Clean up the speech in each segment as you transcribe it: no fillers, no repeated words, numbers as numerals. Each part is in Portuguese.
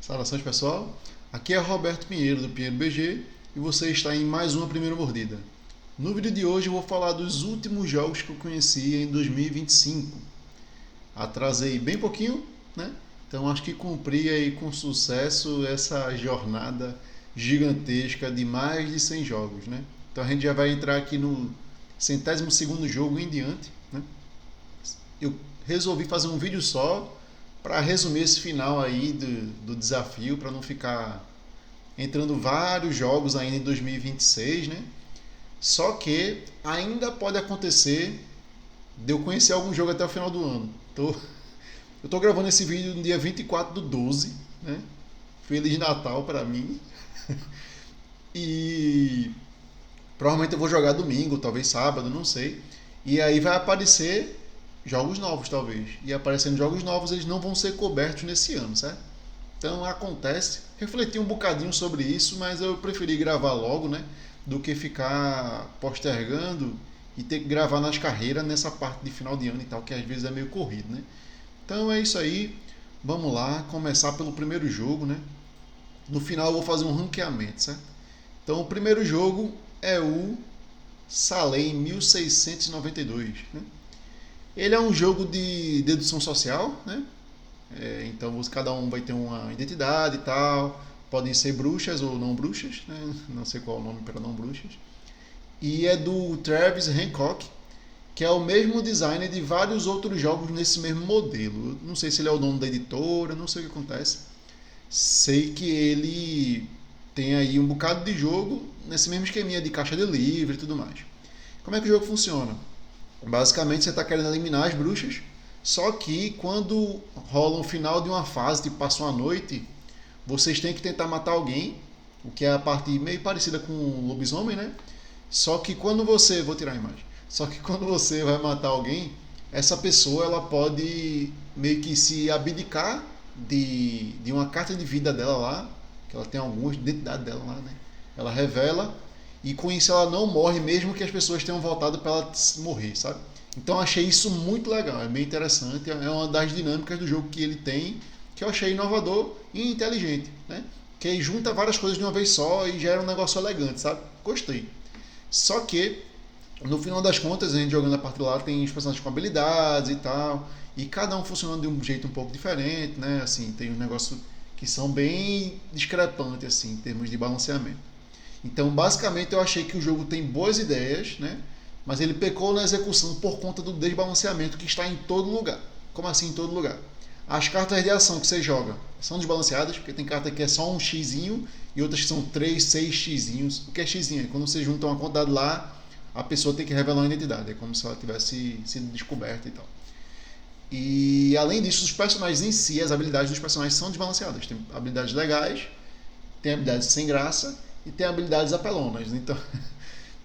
Saudações, pessoal. Aqui é Roberto Pinheiro do Pinheiro BG e você está em mais uma Primeira Mordida. No vídeo de hoje eu vou falar dos últimos jogos que eu conheci em 2025. Atrasei bem pouquinho, né? Então acho que cumpri aí com sucesso essa jornada gigantesca de mais de 100 jogos, né? Então a gente já vai entrar aqui no 102º jogo em diante, né? Eu resolvi fazer um vídeo só para resumir esse final aí do desafio, para não ficar entrando vários jogos ainda em 2026, né? Só que ainda pode acontecer de eu conhecer algum jogo até o final do ano. Eu tô gravando esse vídeo no dia 24/12, né? Feliz Natal para mim. E provavelmente eu vou jogar domingo, talvez sábado, não sei. E aí vai aparecer jogos novos, talvez. E aparecendo jogos novos, eles não vão ser cobertos nesse ano, certo? Então acontece. Refleti um bocadinho sobre isso, mas eu preferi gravar logo, né? Do que ficar postergando e ter que gravar nas carreiras nessa parte de final de ano e tal, que às vezes é meio corrido, né? Então é isso aí. Vamos lá, começar pelo primeiro jogo, né? No final eu vou fazer um ranqueamento, certo? Então o primeiro jogo é o Salem 1692, né? Ele é um jogo de dedução social, né? Então cada um vai ter uma identidade e tal. Podem ser bruxas ou não bruxas, né? Não sei qual é o nome para não bruxas. E é do Travis Hancock, que é o mesmo designer de vários outros jogos nesse mesmo modelo. Não sei se ele é o dono da editora, não sei o que acontece. Sei que ele tem aí um bocado de jogo nesse mesmo esqueminha de caixa de livro e tudo mais. Como é que o jogo funciona? Basicamente você está querendo eliminar as bruxas, só que quando rola o final de uma fase, tipo passa uma noite, vocês têm que tentar matar alguém, o que é a parte meio parecida com o lobisomem, né? Só que quando você, vou tirar a imagem, só que quando você vai matar alguém, essa pessoa ela pode meio que se abdicar de uma carta de vida dela lá, que ela tem alguma identidade dela lá, né? Ela revela e com isso ela não morre mesmo que as pessoas tenham voltado para ela morrer, sabe? Então achei isso muito legal, é bem interessante, é uma das dinâmicas do jogo que ele tem, que eu achei inovador e inteligente, né? Que aí junta várias coisas de uma vez só e gera um negócio elegante, sabe? Gostei. Só que no final das contas, a gente jogando a parte lá tem os personagens com habilidades e tal, e cada um funcionando de um jeito um pouco diferente, né? Assim, tem um negócio que são bem discrepantes assim, em termos de balanceamento. Então, basicamente, eu achei que o jogo tem boas ideias, né? Mas ele pecou na execução por conta do desbalanceamento que está em todo lugar. Como assim em todo lugar? As cartas de ação que você joga são desbalanceadas, porque tem carta que é só um xizinho e outras que são 3, 6 xizinhos. O que é xizinho? É quando você junta uma quantidade lá, a pessoa tem que revelar uma identidade. É como se ela tivesse sido descoberta e tal. E além disso, os personagens em si, as habilidades dos personagens são desbalanceadas. Tem habilidades legais, tem habilidades sem graça e tem habilidades apelonas. Então,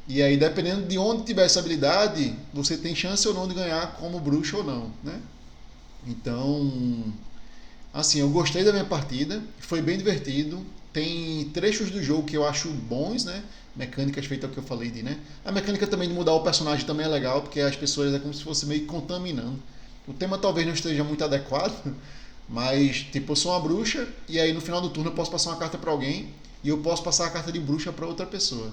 e aí, dependendo de onde tiver essa habilidade, você tem chance ou não de ganhar como bruxo ou não, né? Então, assim, eu gostei da minha partida, foi bem divertido. Tem trechos do jogo que eu acho bons, né? Mecânicas feitas ao que eu falei de, né? A mecânica também de mudar o personagem também é legal, porque as pessoas é como se fosse meio contaminando. O tema talvez não esteja muito adequado, mas tipo, eu sou uma bruxa e aí no final do turno eu posso passar uma carta para alguém e eu posso passar a carta de bruxa para outra pessoa.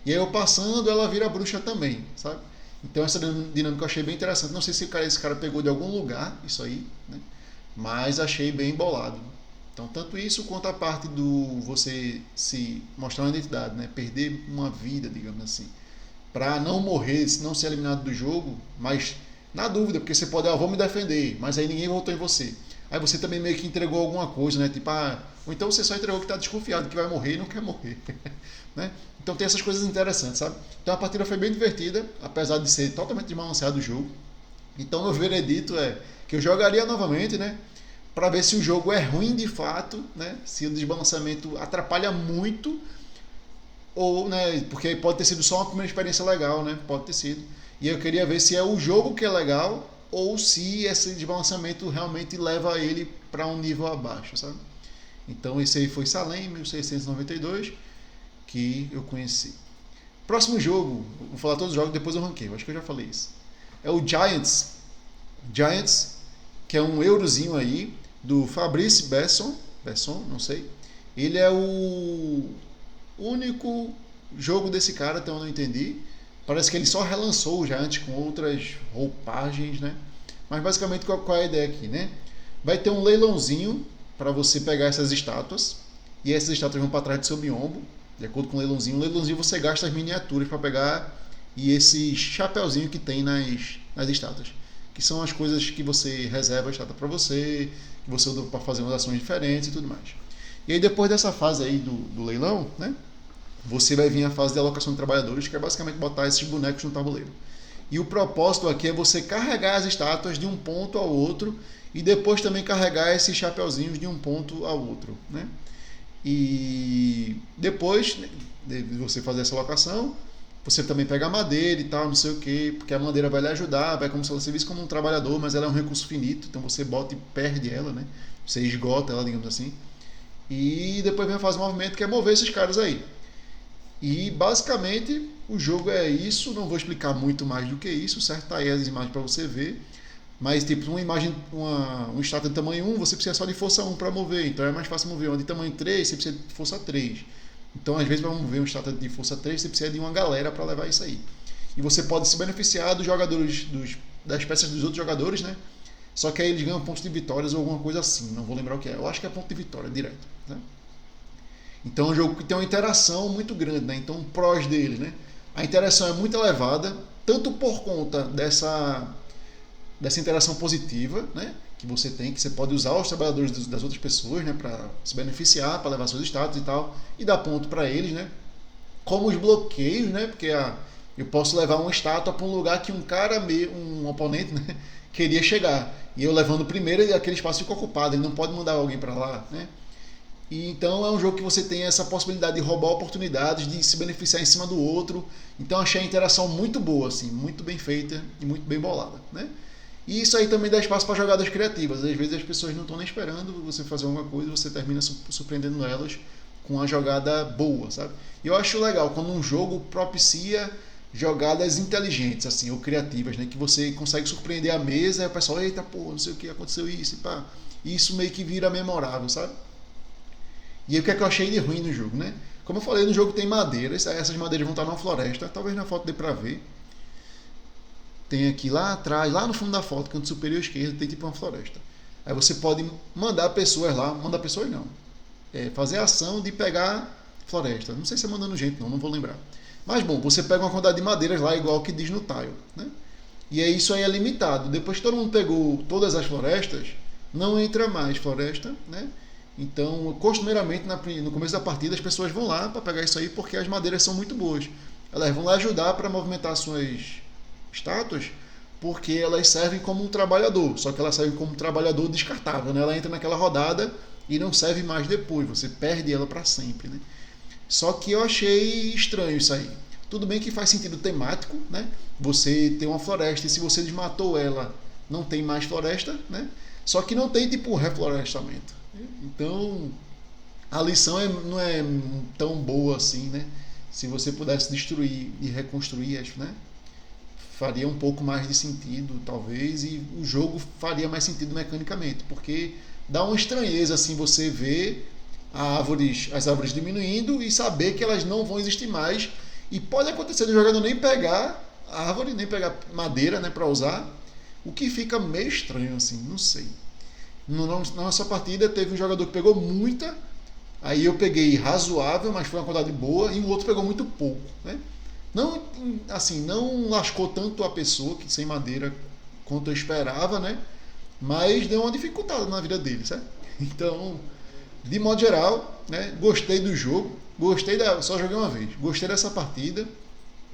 E aí eu passando, ela vira bruxa também, sabe? Então essa dinâmica eu achei bem interessante. Não sei se esse cara pegou de algum lugar isso aí, né? Mas achei bem bolado. Então tanto isso quanto a parte do você se mostrar uma identidade, né? Perder uma vida, digamos assim, para não morrer, não ser eliminado do jogo, mas na dúvida, porque você pode, vou me defender, mas aí ninguém votou em você. Aí você também meio que entregou alguma coisa, né? Tipo, ou então você só entregou que está desconfiado que vai morrer e não quer morrer. Né? Então tem essas coisas interessantes, sabe? Então a partida foi bem divertida, apesar de ser totalmente desbalanceado o jogo. Então meu veredito é que eu jogaria novamente, né? Para ver se o jogo é ruim de fato, né? Se o desbalanceamento atrapalha muito ou, né, porque pode ter sido só uma primeira experiência legal, né? Pode ter sido. E eu queria ver se é o jogo que é legal ou se esse desbalanceamento realmente leva ele para um nível abaixo, sabe? Então esse aí foi Salem 1692 que eu conheci. Próximo jogo, vou falar todos os jogos, depois eu ranqueio, acho que eu já falei isso. É o Giants, que é um eurozinho aí do Fabrice Besson, Pesson, não sei. Ele é o único jogo desse cara, até onde eu entendi. Parece que ele só relançou o Giants com outras roupagens, né? Mas basicamente qual é a ideia aqui, né? Vai ter um leilãozinho para você pegar essas estátuas. E essas estátuas vão para trás do seu biombo, de acordo com o leilãozinho. O leilãozinho você gasta as miniaturas para pegar e esse chapéuzinho que tem nas estátuas. Que são as coisas que você reserva a estátua para você, que você usa para fazer umas ações diferentes e tudo mais. E aí depois dessa fase aí do leilão, né? Você vai vir a fase de alocação de trabalhadores, que é basicamente botar esses bonecos no tabuleiro. E o propósito aqui é você carregar as estátuas de um ponto ao outro e depois também carregar esses chapeuzinhos de um ponto ao outro, né? E depois de você fazer essa alocação, você também pega madeira e tal, não sei o que, porque a madeira vai lhe ajudar, vai como se ela servisse como um trabalhador, mas ela é um recurso finito, então você bota e perde ela, né? Você esgota ela, digamos assim. E depois vem a fase de movimento, que é mover esses caras aí. E basicamente o jogo é isso, não vou explicar muito mais do que isso, certo? Tá aí as imagens para você ver. Mas tipo, uma imagem, uma estátua de tamanho 1, você precisa só de força 1 para mover, então é mais fácil mover. Uma de tamanho 3, você precisa de força 3. Então às vezes para mover uma estátua de força 3, você precisa de uma galera para levar isso aí. E você pode se beneficiar dos jogadores, das peças dos outros jogadores, né? Só que aí eles ganham pontos de vitórias ou alguma coisa assim, não vou lembrar o que é. Eu acho que é ponto de vitória direto, né? Então é um jogo que tem uma interação muito grande, né? Então, prós dele, né? A interação é muito elevada, tanto por conta dessa interação positiva, né? Que você tem, que você pode usar os trabalhadores das outras pessoas, né? Para se beneficiar, para levar seus status e tal, e dar ponto para eles, né? Como os bloqueios, né? Porque eu posso levar uma estátua para um lugar que um oponente, né? Queria chegar. E eu levando primeiro, e aquele espaço fica ocupado, ele não pode mandar alguém para lá, né? E então é um jogo que você tem essa possibilidade de roubar oportunidades, de se beneficiar em cima do outro. Então achei a interação muito boa, assim, muito bem feita e muito bem bolada, né? E isso aí também dá espaço para jogadas criativas. Às vezes as pessoas não estão nem esperando você fazer alguma coisa e você termina surpreendendo elas com uma jogada boa, sabe? E eu acho legal quando um jogo propicia jogadas inteligentes, assim, ou criativas, né? Que você consegue surpreender a mesa e o pessoal, eita, pô, não sei o que, aconteceu isso, e pá. E isso meio que vira memorável, sabe? E aí o que é que eu achei de ruim no jogo, né? Como eu falei, no jogo tem madeiras, essas madeiras vão estar numa floresta, talvez na foto dê pra ver. Tem aqui lá atrás, lá no fundo da foto, canto superior esquerdo, tem tipo uma floresta. Aí você pode mandar pessoas lá, mandar pessoas não, fazer a ação de pegar floresta. Não sei se é mandando gente não vou lembrar. Mas bom, você pega uma quantidade de madeiras lá, igual que diz no tile, né? E aí isso aí é limitado. Depois que todo mundo pegou todas as florestas, não entra mais floresta, né? Então, costumeiramente, no começo da partida, as pessoas vão lá para pegar isso aí porque as madeiras são muito boas. Elas vão lá ajudar para movimentar suas estátuas porque elas servem como um trabalhador. Só que elas servem como um trabalhador descartável, né? Ela entra naquela rodada e não serve mais depois. Você perde ela para sempre, né? Só que eu achei estranho isso aí. Tudo bem que faz sentido temático, né? Você tem uma floresta e se você desmatou ela, não tem mais floresta, né? Só que não tem tipo reflorestamento. Então, a lição não é tão boa assim, né? Se você pudesse destruir e reconstruir, né? Faria um pouco mais de sentido, talvez, e o jogo faria mais sentido mecanicamente, porque dá uma estranheza assim você ver as árvores diminuindo e saber que elas não vão existir mais, e pode acontecer do jogador nem pegar árvore, nem pegar madeira, né, para usar, o que fica meio estranho assim, não sei. Na nossa partida teve um jogador que pegou muita, aí eu peguei razoável, mas foi uma quantidade boa, e o outro pegou muito pouco, né? Não, assim, não lascou tanto a pessoa que sem madeira quanto eu esperava, né? Mas deu uma dificultada na vida dele, certo? Então, de modo geral, né? Gostei do jogo, só joguei uma vez, gostei dessa partida.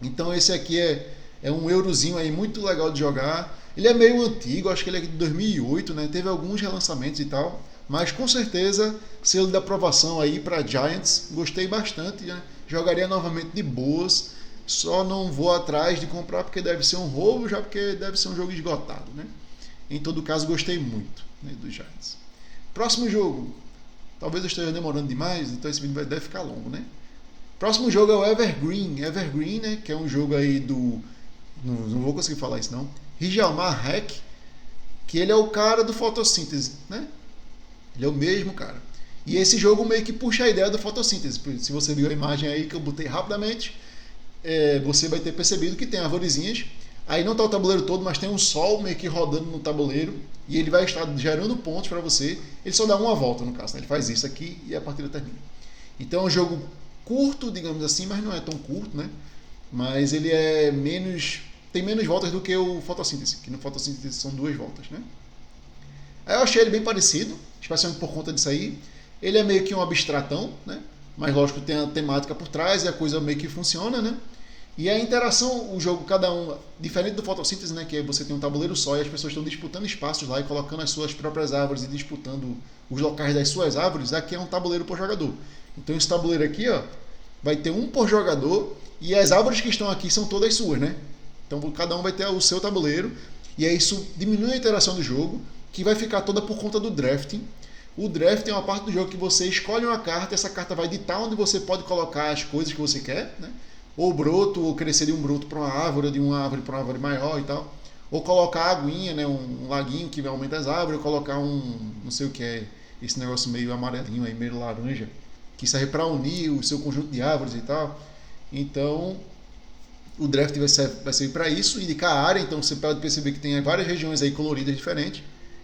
Então esse aqui é um eurozinho aí muito legal de jogar. Ele é meio antigo, acho que ele é de 2008, né? Teve alguns relançamentos e tal, mas com certeza selo de aprovação aí para Giants. Gostei bastante, né? Jogaria novamente de boas. Só não vou atrás de comprar porque deve ser um roubo, já porque deve ser um jogo esgotado, né? Em todo caso, gostei muito, né, do Giants. Próximo jogo. Talvez eu esteja demorando demais, então esse vídeo deve ficar longo, né? Próximo jogo é o Evergreen. Evergreen, né? Que é um jogo aí do... Não vou conseguir falar isso, não. Hjalmar Hek, que ele é o cara do fotossíntese, né? Ele é o mesmo cara. E esse jogo meio que puxa a ideia da fotossíntese. Se você viu a imagem aí que eu botei rapidamente, você vai ter percebido que tem arvorezinhas. Aí não está o tabuleiro todo, mas tem um sol meio que rodando no tabuleiro e ele vai estar gerando pontos para você. Ele só dá uma volta, no caso, né? Ele faz isso aqui e a partida termina. Então é um jogo curto, digamos assim, mas não é tão curto, né? Mas ele é menos... tem menos voltas do que o fotossíntese, que no fotossíntese são 2 voltas, né? Aí eu achei ele bem parecido, especialmente por conta disso aí. Ele é meio que um abstratão, né? Mas lógico, tem a temática por trás e a coisa meio que funciona, né? E a interação, o jogo, cada um, diferente do fotossíntese, né, que você tem um tabuleiro só e as pessoas estão disputando espaços lá e colocando as suas próprias árvores e disputando os locais das suas árvores, aqui é um tabuleiro por jogador. Então esse tabuleiro aqui, ó, vai ter um por jogador e as árvores que estão aqui são todas suas, né? Então cada um vai ter o seu tabuleiro e aí isso diminui a interação do jogo, que vai ficar toda por conta do drafting. O drafting é uma parte do jogo que você escolhe uma carta, essa carta vai ditar onde você pode colocar as coisas que você quer, né? Ou broto, ou crescer de um broto para uma árvore, de uma árvore para uma árvore maior e tal. Ou colocar aguinha, né, um laguinho que vai aumentar as árvores, ou colocar não sei o que é, esse negócio meio amarelinho aí, meio laranja, que serve para unir o seu conjunto de árvores e tal. Então, o draft vai servir para isso, indicar a área, então você pode perceber que tem várias regiões aí coloridas diferentes,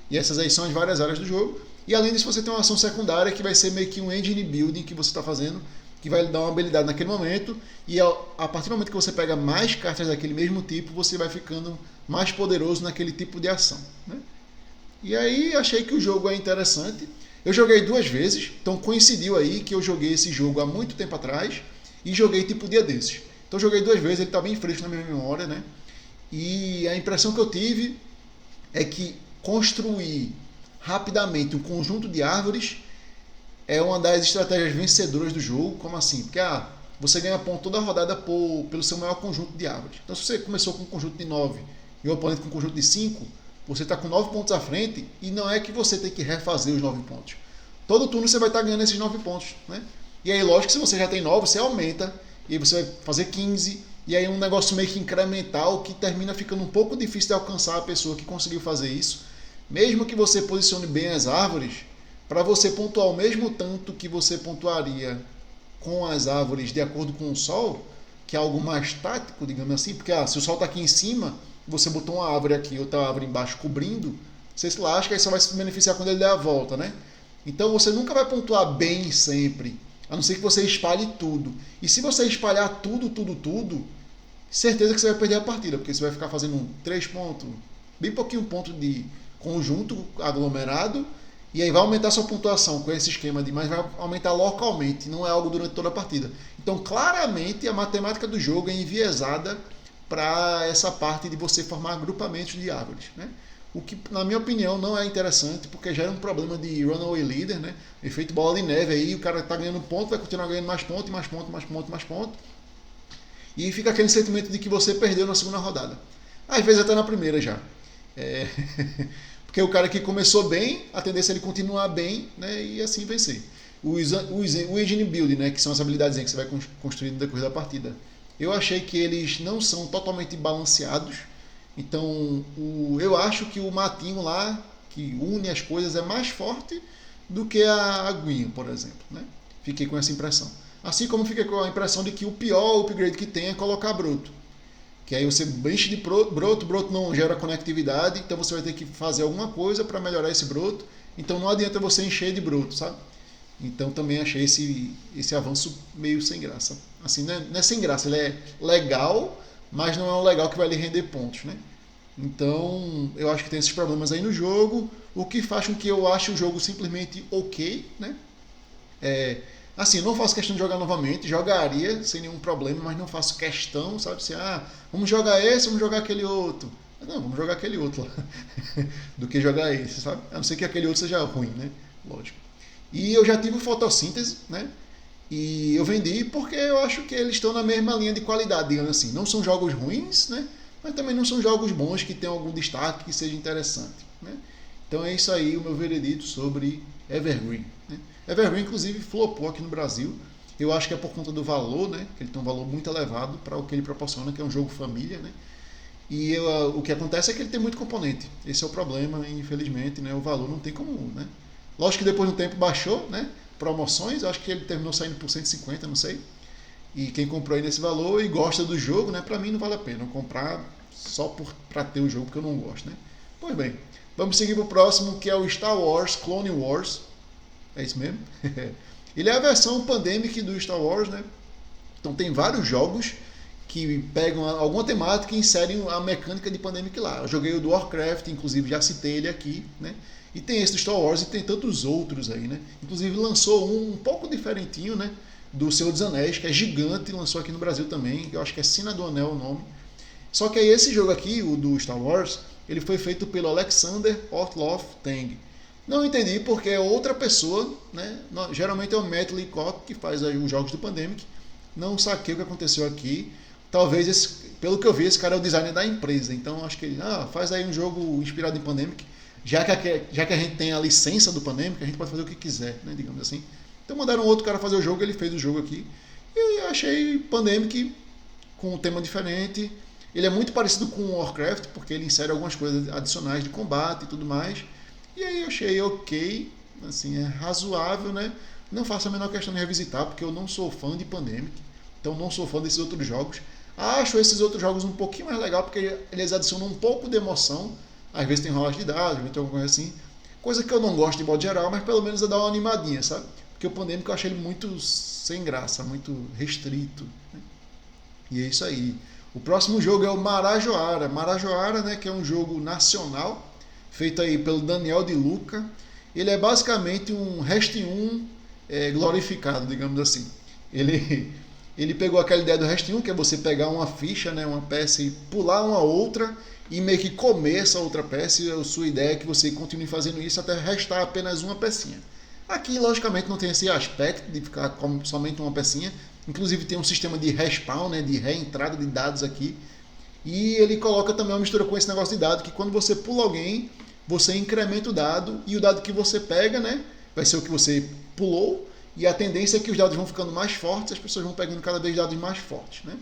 e essas aí são as várias áreas do jogo. E além disso, você tem uma ação secundária que vai ser meio que um engine building que você está fazendo, que vai lhe dar uma habilidade naquele momento, e a partir do momento que você pega mais cartas daquele mesmo tipo, você vai ficando mais poderoso naquele tipo de ação, né? E aí achei que o jogo é interessante. Eu joguei 2 vezes, então coincidiu aí que eu joguei esse jogo há muito tempo atrás e joguei tipo dia desses. Então eu joguei 2 vezes, ele está bem fresco na minha memória, né? E a impressão que eu tive é que construir rapidamente um conjunto de árvores é uma das estratégias vencedoras do jogo. Como assim? Porque você ganha ponto toda a rodada pelo seu maior conjunto de árvores. Então se você começou com um conjunto de 9 e o oponente com um conjunto de 5, você está com 9 pontos à frente e não é que você tem que refazer os 9 pontos. Todo turno você vai estar ganhando esses 9 pontos, né? E aí lógico que se você já tem 9, você aumenta e aí você vai fazer 15 e aí é um negócio meio que incremental que termina ficando um pouco difícil de alcançar a pessoa que conseguiu fazer isso. Mesmo que você posicione bem as árvores, para você pontuar o mesmo tanto que você pontuaria com as árvores de acordo com o sol, que é algo mais tático, digamos assim, porque se o sol está aqui em cima, você botou uma árvore aqui e outra árvore embaixo cobrindo, você se lasca e só vai se beneficiar quando ele der a volta, né? Então você nunca vai pontuar bem sempre, a não ser que você espalhe tudo. E se você espalhar tudo, certeza que você vai perder a partida, porque você vai ficar fazendo 3 pontos, bem pouquinho ponto de conjunto aglomerado, e aí vai aumentar sua pontuação com esse esquema mas vai aumentar localmente, não é algo durante toda a partida. Então, claramente, a matemática do jogo é enviesada para essa parte de você formar agrupamentos de árvores, né? O que, na minha opinião, não é interessante, porque gera um problema de runaway leader, né? Efeito bola de neve aí, o cara está ganhando ponto, vai continuar ganhando mais ponto, mais ponto, mais ponto, mais ponto. E fica aquele sentimento de que você perdeu na segunda rodada. Às vezes até na primeira já. Porque o cara que começou bem, a tendência é ele continuar bem, né, e assim vencer. O engine building, né, que são as habilidades que você vai construir no decorrer da partida. Eu achei que eles não são totalmente balanceados. Então, eu acho que o matinho lá, que une as coisas, é mais forte do que a aguinha, por exemplo, né? Fiquei com essa impressão. Assim como fiquei com a impressão de que o pior upgrade que tem é colocar broto. Que aí você enche de broto não gera conectividade, então você vai ter que fazer alguma coisa para melhorar esse broto. Então não adianta você encher de broto, sabe? Então também achei esse avanço meio sem graça. Assim, não é sem graça, ele é legal, mas não é um legal que vai lhe render pontos, né? Então eu acho que tem esses problemas aí no jogo, o que faz com que eu ache o jogo simplesmente ok, né? Assim, não faço questão de jogar novamente, jogaria sem nenhum problema, mas não faço questão, sabe? Assim, vamos jogar esse, vamos jogar aquele outro. Não, vamos jogar aquele outro lá, do que jogar esse, sabe? A não ser que aquele outro seja ruim, né? Lógico. E eu já tive fotossíntese, né? E eu vendi porque eu acho que eles estão na mesma linha de qualidade, digamos assim. Não são jogos ruins, né? Mas também não são jogos bons que tenham algum destaque que seja interessante, né? Então é isso aí, o meu veredito sobre Evergreen, né? Evergreen, inclusive, flopou aqui no Brasil. Eu acho que é por conta do valor, né? Que ele tem um valor muito elevado para o que ele proporciona, que é um jogo família, né? E o que acontece é que ele tem muito componente. Esse é o problema, infelizmente, né? O valor não tem como, né? Lógico que depois do tempo baixou, né? promoções, eu acho que ele terminou saindo por 150, não sei. E quem comprou aí nesse valor e gosta do jogo, né, pra mim não vale a pena comprar só pra ter o jogo, porque eu não gosto, né. Pois bem, vamos seguir pro próximo, que é o Star Wars Clone Wars. É isso mesmo? Ele é a versão Pandemic do Star Wars, né? Então tem vários jogos que pegam alguma temática e inserem a mecânica de Pandemic lá. Eu joguei o do Warcraft, inclusive já citei ele aqui, né? E tem esse do Star Wars e tem tantos outros aí, né? Inclusive lançou um pouco diferentinho, né? Do Senhor dos Anéis, que é gigante, lançou aqui no Brasil também, eu acho que é Sina do Anel o nome. Só que aí esse jogo aqui, o do Star Wars, ele foi feito pelo Alexander Ortloff Tang. Não entendi porque é outra pessoa, né? Geralmente é o Matt Leacock que faz aí os jogos do Pandemic. Não saquei o que aconteceu aqui. Talvez, pelo que eu vi, esse cara é o designer da empresa. Então acho que ele faz aí um jogo inspirado em Pandemic. Já que a gente tem a licença do Pandemic, a gente pode fazer o que quiser, né? Digamos assim. Então mandaram outro cara fazer o jogo, ele fez o jogo aqui. E eu achei Pandemic com um tema diferente. Ele é muito parecido com o Warcraft, porque ele insere algumas coisas adicionais de combate e tudo mais. E aí eu achei ok, assim, é razoável, né? Não faço a menor questão de revisitar, porque eu não sou fã de Pandemic, então não sou fã desses outros jogos. Acho esses outros jogos um pouquinho mais legal, porque eles adicionam um pouco de emoção. Às vezes tem rolagem de dados, às vezes tem alguma coisa assim. Coisa que eu não gosto de modo geral, mas pelo menos é dar uma animadinha, sabe? Porque o Pandemic eu achei ele muito sem graça, muito restrito, né? E é isso aí. O próximo jogo é o Marajoara. Marajoara, né, que é um jogo nacional, feito aí pelo Daniel de Luca. Ele é basicamente um Rest 1 glorificado, digamos assim. Ele pegou aquela ideia do Rest 1, que é você pegar uma ficha, né, uma peça e pular uma outra e meio que comer essa outra peça, e a sua ideia é que você continue fazendo isso até restar apenas uma pecinha. Aqui, logicamente, não tem esse aspecto de ficar com somente uma pecinha. Inclusive tem um sistema de respawn, né, de reentrada de dados aqui. E ele coloca também uma mistura com esse negócio de dado, que quando você pula alguém, você incrementa o dado, e o dado que você pega, né, vai ser o que você pulou, e a tendência é que os dados vão ficando mais fortes, as pessoas vão pegando cada vez dados mais fortes, né.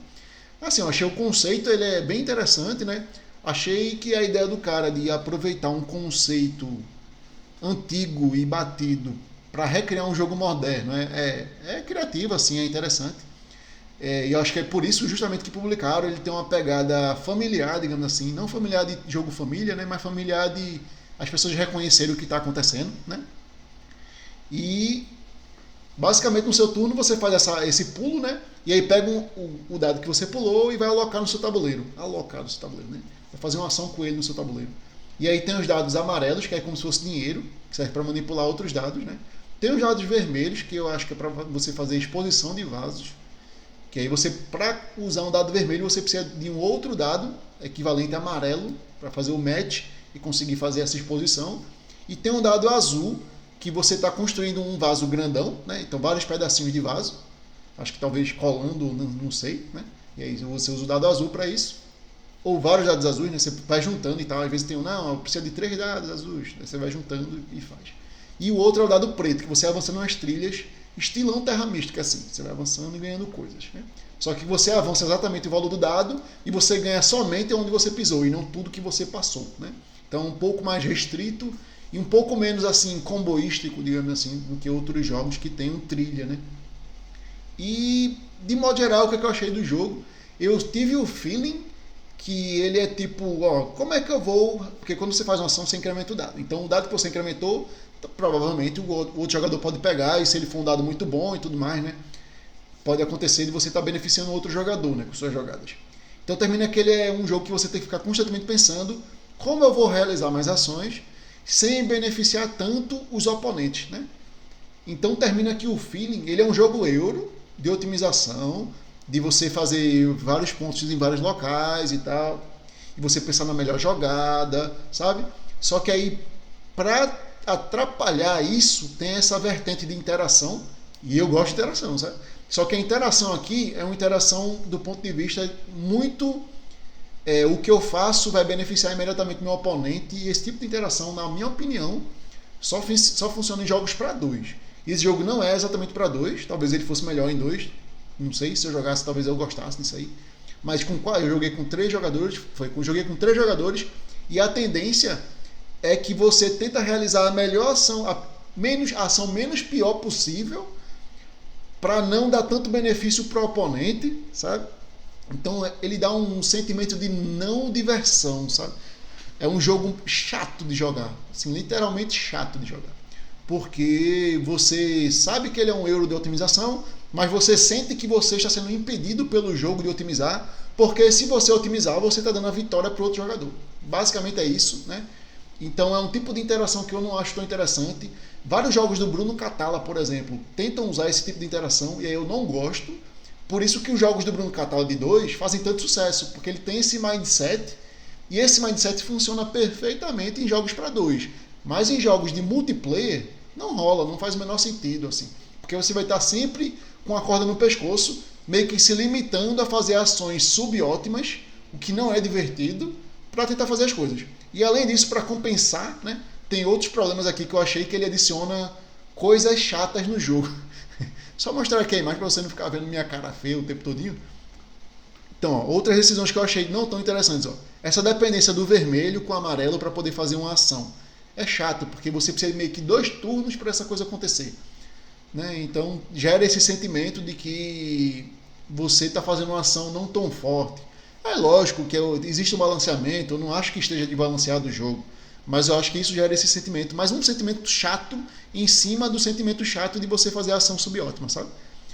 Assim, eu achei o conceito, ele é bem interessante, né. Achei que a ideia do cara de aproveitar um conceito antigo e batido para recriar um jogo moderno é criativo, assim, é interessante. E eu acho que é por isso justamente que publicaram. Ele tem uma pegada familiar, digamos assim, não familiar de jogo família, né, mas familiar de as pessoas reconhecerem o que está acontecendo, né. E basicamente no seu turno você faz esse pulo, né, e aí pega o dado que você pulou e vai alocar no seu tabuleiro. Alocar no seu tabuleiro, né? Vai fazer uma ação com ele no seu tabuleiro. E aí tem os dados amarelos, que é como se fosse dinheiro, que serve para manipular outros dados, né? Tem os dados vermelhos, que eu acho que é para você fazer exposição de vasos. Que aí você, para usar um dado vermelho, você precisa de um outro dado equivalente a amarelo para fazer o match e conseguir fazer essa exposição. E tem um dado azul, que você está construindo um vaso grandão, né? Então vários pedacinhos de vaso, acho que talvez colando, não sei, né? E aí você usa o dado azul para isso. Ou vários dados azuis, né? Você vai juntando e tal. Às vezes tem precisa de 3 dados azuis. Aí você vai juntando e faz. E o outro é o dado preto, que você avança nas trilhas, estilão Terra Mística, assim. Você vai avançando e ganhando coisas, né? Só que você avança exatamente o valor do dado e você ganha somente onde você pisou e não tudo que você passou, né? Então um pouco mais restrito e um pouco menos assim comboístico, digamos assim, do que outros jogos que tem trilha, né? E de modo geral, o que eu achei do jogo? Eu tive o feeling que ele é tipo, como é que eu vou... Porque quando você faz uma ação, você incrementa o dado. Então o dado que você incrementou, provavelmente o outro jogador pode pegar, e se ele for um dado muito bom e tudo mais, né, pode acontecer de você estar beneficiando o outro jogador, né, com suas jogadas. Então termina que ele é um jogo que você tem que ficar constantemente pensando como eu vou realizar mais ações sem beneficiar tanto os oponentes, né? Então termina que o feeling, ele é um jogo euro de otimização, de você fazer vários pontos em vários locais e tal, e você pensar na melhor jogada, sabe? Só que aí, para atrapalhar isso, tem essa vertente de interação, e eu gosto de interação, sabe? Só que a interação aqui é uma interação do ponto de vista muito... o que eu faço vai beneficiar imediatamente meu oponente, e esse tipo de interação, na minha opinião, só funciona em jogos para 2. Esse jogo não é exatamente para 2, talvez ele fosse melhor em 2, não sei, se eu jogasse talvez eu gostasse disso aí, mas eu joguei com 3 jogadores, e a tendência é que você tenta realizar a melhor ação, a ação menos pior possível para não dar tanto benefício para o oponente, sabe? Então ele dá um sentimento de não diversão, sabe? É um jogo chato de jogar, assim, literalmente chato de jogar. Porque você sabe que ele é um euro de otimização, mas você sente que você está sendo impedido pelo jogo de otimizar, porque se você otimizar, você está dando a vitória para o outro jogador. Basicamente é isso, né? Então é um tipo de interação que eu não acho tão interessante. Vários jogos do Bruno Catala, por exemplo, tentam usar esse tipo de interação e aí eu não gosto. Por isso que os jogos do Bruno Catala de 2 fazem tanto sucesso, porque ele tem esse mindset e esse mindset funciona perfeitamente em jogos para 2. Mas em jogos de multiplayer não rola, não faz o menor sentido assim. Porque você vai estar sempre com a corda no pescoço, meio que se limitando a fazer ações subótimas, o que não é divertido, para tentar fazer as coisas. E além disso, para compensar, né, tem outros problemas aqui que eu achei que ele adiciona coisas chatas no jogo. Só mostrar aqui a imagem para você não ficar vendo minha cara feia o tempo todinho. Então, ó, outras decisões que eu achei não tão interessantes. Ó. Essa dependência do vermelho com o amarelo para poder fazer uma ação. É chato, porque você precisa de meio que 2 turnos para essa coisa acontecer. Né? Então, gera esse sentimento de que você está fazendo uma ação não tão forte. É lógico que existe um balanceamento, eu não acho que esteja desbalanceado o jogo, mas eu acho que isso gera esse sentimento, mas um sentimento chato em cima do sentimento chato de você fazer a ação subótima, sabe?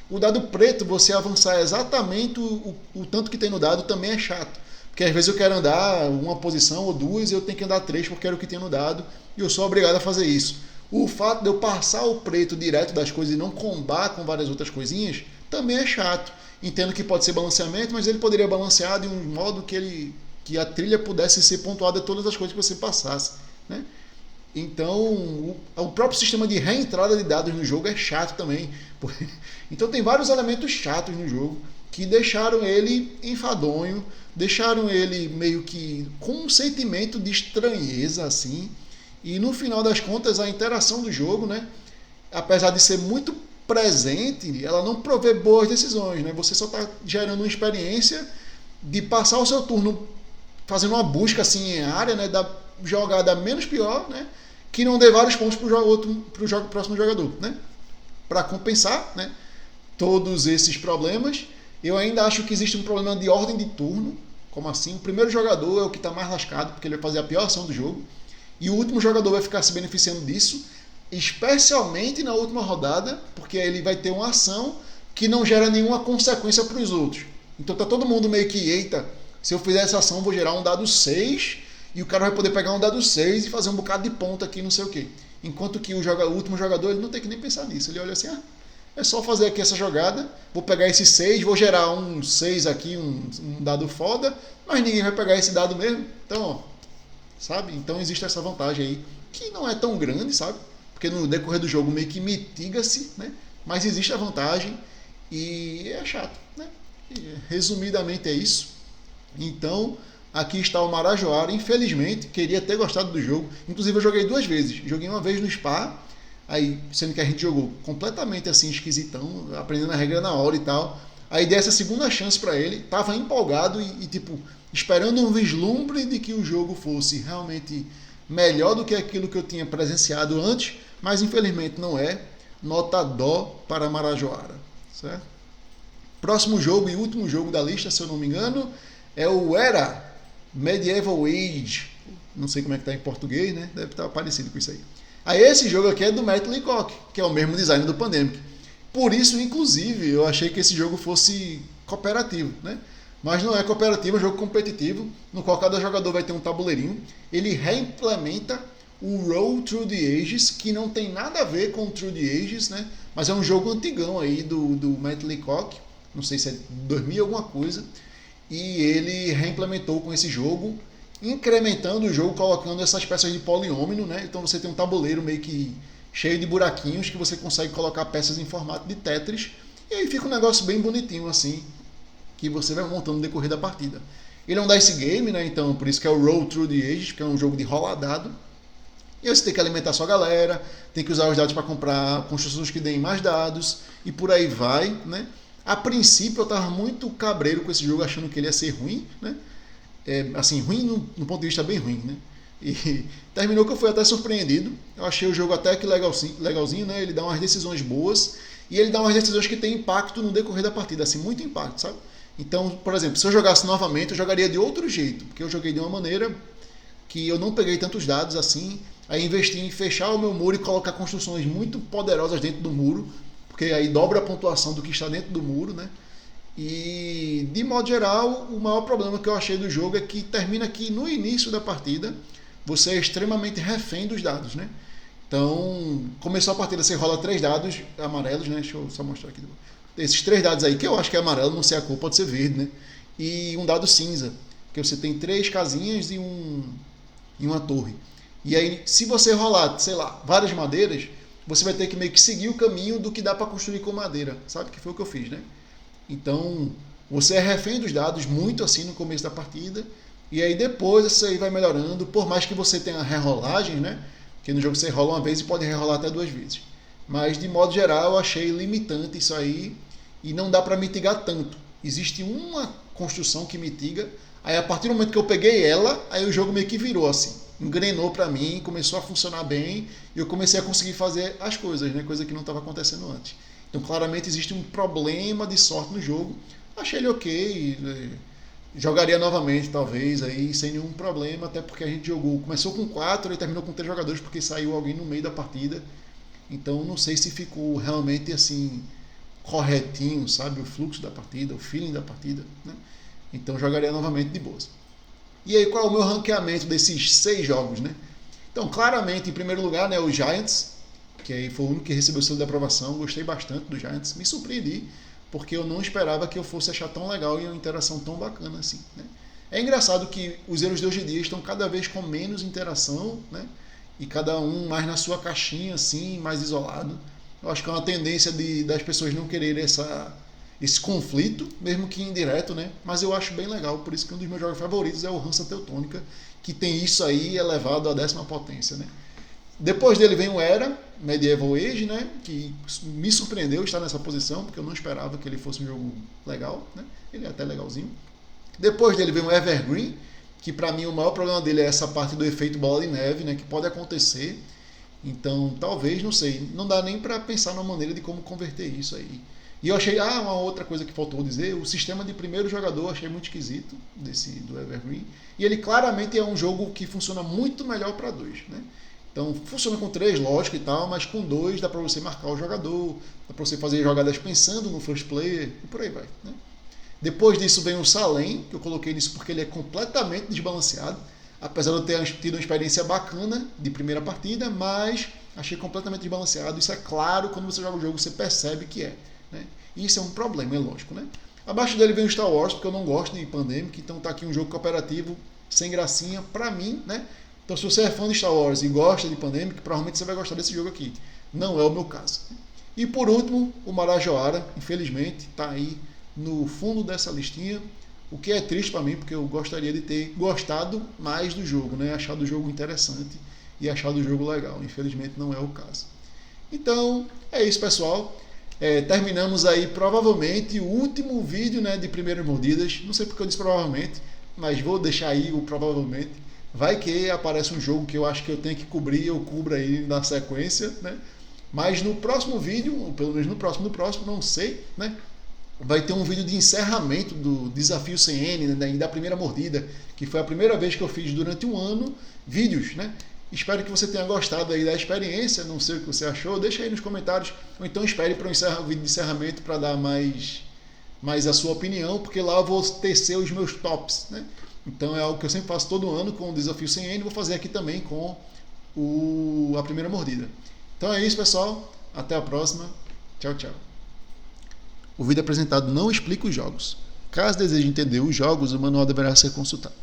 O dado preto, você avançar exatamente o tanto que tem no dado também é chato, porque às vezes eu quero andar uma posição ou duas e eu tenho que andar 3 porque era o que tem no dado e eu sou obrigado a fazer isso. O fato de eu passar o preto direto das coisas e não combar com várias outras coisinhas também é chato. Entendo que pode ser balanceamento, mas ele poderia balancear de um modo que a trilha pudesse ser pontuada todas as coisas que você passasse. Né? Então, o próprio sistema de reentrada de dados no jogo é chato também. Então tem vários elementos chatos no jogo que deixaram ele enfadonho, deixaram ele meio que com um sentimento de estranheza, assim. E no final das contas, a interação do jogo, né, apesar de ser muito presente, ela não provê boas decisões, né? Você só está gerando uma experiência de passar o seu turno fazendo uma busca assim em área, né, da jogada menos pior, né, que não dê vários pontos para o próximo jogador, né? Para compensar, né, todos esses problemas, eu ainda acho que existe um problema de ordem de turno. Como assim? O primeiro jogador é o que está mais lascado, porque ele vai fazer a pior ação do jogo, e o último jogador vai ficar se beneficiando disso, especialmente na última rodada, porque ele vai ter uma ação que não gera nenhuma consequência para os outros. Então tá todo mundo meio que, eita, se eu fizer essa ação vou gerar um dado 6 e o cara vai poder pegar um dado 6 e fazer um bocado de ponta aqui, não sei o que. Enquanto que o último jogador ele não tem que nem pensar nisso. Ele olha assim, é só fazer aqui essa jogada, vou pegar esse 6, vou gerar um 6 aqui, um dado foda, mas ninguém vai pegar esse dado mesmo. Então, ó, sabe? Então existe essa vantagem aí, que não é tão grande, sabe? Porque no decorrer do jogo meio que mitiga-se, né? Mas existe a vantagem e é chato, né? E, resumidamente é isso. Então, aqui está o Marajoara. Infelizmente, queria ter gostado do jogo. Inclusive, eu joguei 2 vezes. Joguei uma vez no Spa, aí, sendo que a gente jogou completamente assim, esquisitão, aprendendo a regra na hora e tal. Aí dei essa segunda chance para ele, tava empolgado e tipo, esperando um vislumbre de que o jogo fosse realmente melhor do que aquilo que eu tinha presenciado antes, mas infelizmente não é. Nota dó para Marajoara, certo? Próximo jogo e último jogo da lista, se eu não me engano, é o Era Medieval Age. Não sei como é que tá em português, né? Deve estar parecido com isso aí. Aí esse jogo aqui é do Matt Leacock, que é o mesmo design do Pandemic. Por isso, inclusive, eu achei que esse jogo fosse cooperativo, né? Mas não é cooperativo, é um jogo competitivo, no qual cada jogador vai ter um tabuleirinho. Ele reimplementa o Roll Through the Ages, que não tem nada a ver com o Through the Ages, né? Mas é um jogo antigão aí do Matt Leacock, não sei se é 2000 alguma coisa, e ele reimplementou com esse jogo, incrementando o jogo, colocando essas peças de poliômino, né? Então você tem um tabuleiro meio que cheio de buraquinhos que você consegue colocar peças em formato de Tetris, e aí fica um negócio bem bonitinho assim, que você vai montando no decorrer da partida. Ele é um dice game, né? Então por isso que é o Roll Through the Ages, que é um jogo de rolar dado. E aí você tem que alimentar sua galera, tem que usar os dados para comprar construções que deem mais dados, e por aí vai, né? A princípio eu estava muito cabreiro com esse jogo, achando que ele ia ser ruim, né? Assim, ruim no ponto de vista bem ruim, né? E terminou que eu fui até surpreendido. Eu achei o jogo até que legalzinho, né? Ele dá umas decisões boas e ele dá umas decisões que têm impacto no decorrer da partida, assim, muito impacto, sabe? Então, por exemplo, se eu jogasse novamente, eu jogaria de outro jeito, porque eu joguei de uma maneira que eu não peguei tantos dados assim, aí investi em fechar o meu muro e colocar construções muito poderosas dentro do muro, porque aí dobra a pontuação do que está dentro do muro, né? E, de modo geral, o maior problema que eu achei do jogo é que termina que no início da partida você é extremamente refém dos dados, né? Então, começou a partida, você rola 3 dados amarelos, né? Deixa eu só mostrar aqui. Esses 3 dados aí, que eu acho que é amarelo, não sei a cor, pode ser verde, né? E um dado cinza, que você tem 3 casinhas e uma torre. E aí, se você rolar, sei lá, várias madeiras, você vai ter que meio que seguir o caminho do que dá para construir com madeira, sabe? Que foi o que eu fiz, né? Então, você é refém dos dados muito assim no começo da partida, e aí depois isso aí vai melhorando, por mais que você tenha rerolagem, né? Porque no jogo você rola uma vez e pode rerolar até 2 vezes. Mas, de modo geral, eu achei limitante isso aí, e não dá para mitigar tanto. Existe uma construção que mitiga, aí a partir do momento que eu peguei ela, aí o jogo meio que virou assim. Engrenou para mim, começou a funcionar bem, e eu comecei a conseguir fazer as coisas, né? Coisa que não estava acontecendo antes. Então, claramente existe um problema de sorte no jogo. Achei ele ok, jogaria novamente, talvez, aí, sem nenhum problema, até porque a gente jogou, começou com 4 e terminou com 3 jogadores, porque saiu alguém no meio da partida. Então, não sei se ficou realmente assim corretinho, sabe, o fluxo da partida, o feeling da partida, né? Então, jogaria novamente de boas. E aí, qual é o meu ranqueamento desses 6 jogos, né? Então, claramente, em primeiro lugar, né, o Giants, que aí foi o único que recebeu o selo de aprovação. Gostei bastante do Giants, me surpreendi, porque eu não esperava que eu fosse achar tão legal e uma interação tão bacana assim, né? É engraçado que os erros de hoje em dia estão cada vez com menos interação, né? E cada um mais na sua caixinha, assim, mais isolado. Eu acho que é uma tendência das pessoas não quererem esse conflito, mesmo que indireto, né? Mas eu acho bem legal, por isso que um dos meus jogos favoritos é o Hansa Teutônica, que tem isso aí elevado à 10ª potência, né? Depois dele vem o Era, Medieval Age, né? Que me surpreendeu estar nessa posição, porque eu não esperava que ele fosse um jogo legal, né? Ele é até legalzinho. Depois dele vem o Evergreen, que para mim o maior problema dele é essa parte do efeito bola de neve, né? Que pode acontecer. Então, talvez, não sei, não dá nem para pensar numa maneira de como converter isso aí. E eu achei, uma outra coisa que faltou dizer, o sistema de primeiro jogador eu achei muito esquisito, do Evergreen. E ele claramente é um jogo que funciona muito melhor para 2, né? Então, funciona com 3, lógico e tal, mas com 2 dá para você marcar o jogador, dá para você fazer jogadas pensando no first player e por aí vai, né? Depois disso vem o Salem, que eu coloquei nisso porque ele é completamente desbalanceado, apesar de eu ter tido uma experiência bacana de primeira partida, mas achei completamente desbalanceado. Isso é claro, quando você joga o jogo você percebe que é, né? E isso é um problema, é lógico, né? Abaixo dele vem o Star Wars, porque eu não gosto de Pandemic, então tá aqui um jogo cooperativo sem gracinha pra mim, né? Então, se você é fã de Star Wars e gosta de Pandemic, provavelmente você vai gostar desse jogo aqui. Não é o meu caso. E por último, o Marajoara, infelizmente, está aí no fundo dessa listinha, o que é triste para mim, porque eu gostaria de ter gostado mais do jogo, né? Achado o jogo interessante e achado o jogo legal. Infelizmente, não é o caso. Então, é isso, pessoal. Terminamos aí, provavelmente, o último vídeo, né, de primeiras mordidas. Não sei porque eu disse provavelmente, mas vou deixar aí o provavelmente. Vai que aparece um jogo que eu acho que eu tenho que cobrir, eu cubro aí na sequência, né? Mas no próximo vídeo, ou pelo menos no próximo, não sei, né? Vai ter um vídeo de encerramento do Desafio CN, né? Da primeira mordida, que foi a primeira vez que eu fiz durante um ano vídeos, né? Espero que você tenha gostado aí da experiência, não sei o que você achou, deixa aí nos comentários, ou então espere para o vídeo de encerramento para dar mais a sua opinião, porque lá eu vou tecer os meus tops, né? Então é algo que eu sempre faço todo ano com o Desafio 100N, vou fazer aqui também com a primeira mordida. Então é isso, pessoal. Até a próxima. Tchau, tchau. O vídeo apresentado não explica os jogos. Caso deseje entender os jogos, o manual deverá ser consultado.